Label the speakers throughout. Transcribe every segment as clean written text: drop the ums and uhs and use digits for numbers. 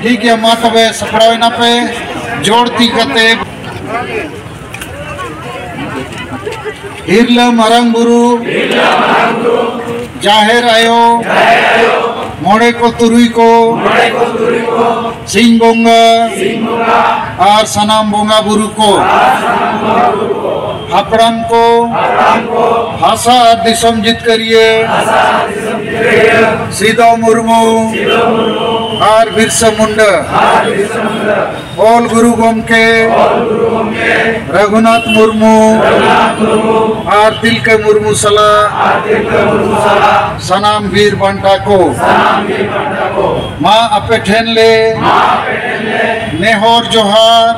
Speaker 1: ठीक है मा तबे सपड़ावेना पे जोड़ती कते हिरला मारंग बुरु जाहेर आयो मोड़े को तुरुई को सिंह बोंगा और सनाम बोंगा बुरु को हापड़ाम को भाषा दिसम जित करिए सीधो मुर्मू और बिरसा मुंडा ओल गुरु गोमके रघुनाथ मुर्मू और तिलका मुर्मू सला सनाम वीर बंटा को माँ अपे ठेन ले नेहोर जोहार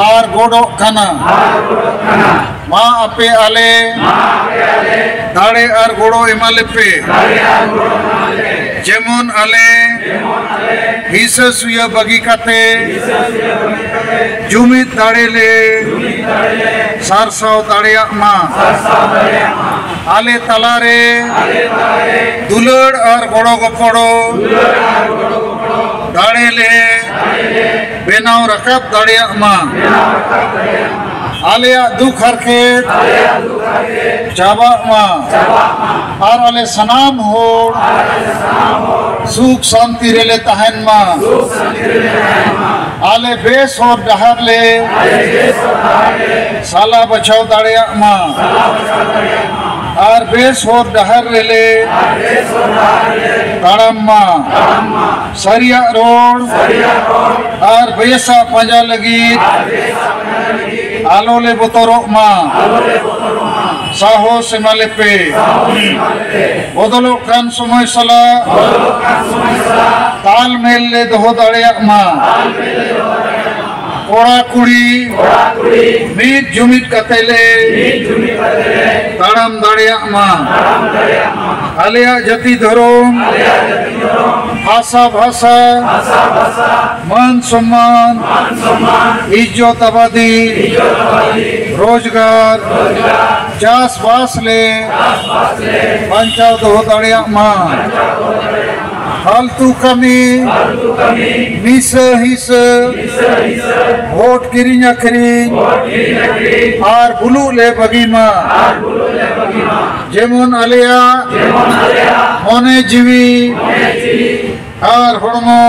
Speaker 1: और गोडो खाना माँ अपे आले दाड़े और गोड़ो इमाले पे जेमन आले हिस्सा सुया बगी काते जुमित दाड़े ले सारसाव दाड़े माँ आले तलारे दुलड़ और गोड़ो गपड़ो दाड़े ले बेनाव रकाब दाड़े माँ आले दुख हरखेत चाबा माँ और आले सनाम हो सुख शांति रेले तहन माँ आले बेस और डहर ले साला बचाव दाड़े माँ और बेस और डहर रेले ताड़म माँ सरिया रोड और बेसा पंजा लगी आलोले बोतरो माँ साहो सिमाले पे बदलो कान समय सला ताल मेल ले दहो दाड़े माँ कोड़ा कुड़ी मीत जुमित कतेले ताड़म दाड़े माँ आलिया जति धरोम भाषा भाषा मान सम्मान इज्जत आबादी रोजगार चास बास ले पंचाव दो दाड़े माँ फालतू कमी मिस हिस वोट किरिंग अखरिंग और बुलू ले बगी माँ जेमन आलिया मोने जीवी और होड़मो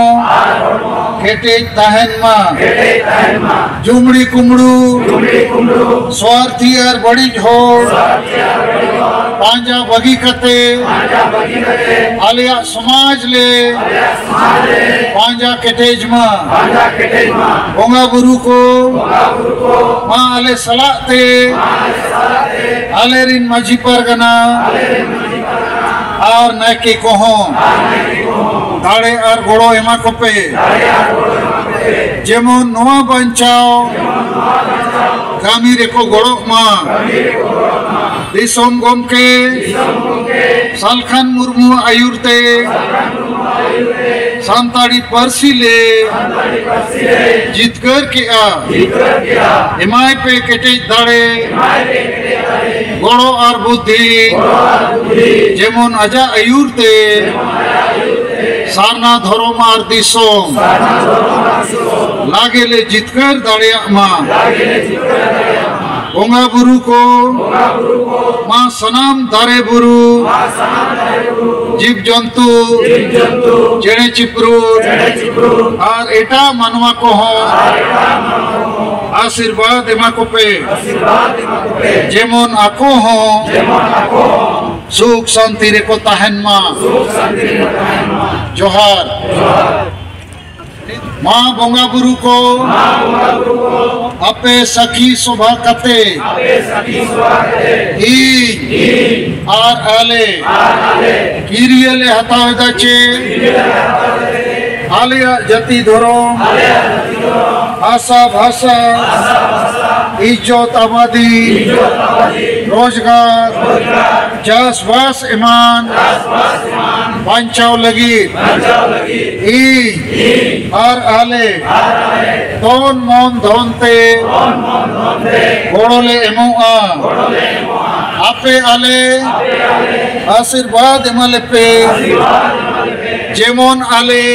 Speaker 1: केटे तहन माँ जुमड़ी कुमड़ू स्वार्थी और बड़ी झोड़ पांजा बगी कते आलिया समाज ले पांजा केटेज माँ बोंगा बुरु को माँ आले सलाते आले रिन माझी परगना और नैके कोहों दाड़े और गोड़ो एमा को पे जेमन नोआ बंचाओ कामी रेको गोड़ो माँ दिसोम गोमके सालखान मुर्मू आयुरते सांताड़ी परसी ले जितकर के आ इमाय पे केटे दाड़े गोड़ो और बुद्धि जेमन आजा आयुरते सारना धर्म और दिसोम लागे ले जितकर दाड़े माँ बोंगा बुरु को माँ सनाम दारे बुरु जीव जंतु चेड़े चिपरू और एटा मानवा को हो आशीर्वाद एमा को पे जेमन आको हो सुख शांति रे को तहन माँ जोहार माँ बोंगा बुरु को अपे सखी शोभा कते आर आले किरियले हतावे दाचे आलिया जति धरो आशा भाषा इज्जत आबादी रोजगार चास बास ईमान बांचाव लगी और आले तोन मोन धोनते गोड़ोले एमुआ आपे आले आशीर्वाद एमाले पे जेमन आले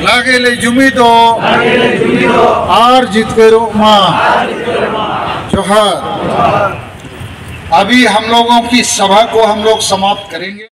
Speaker 1: लागेले जुमिदो आर जितकेरो मा। जोहार। अभी हम लोगों की सभा को हम लोग समाप्त करेंगे।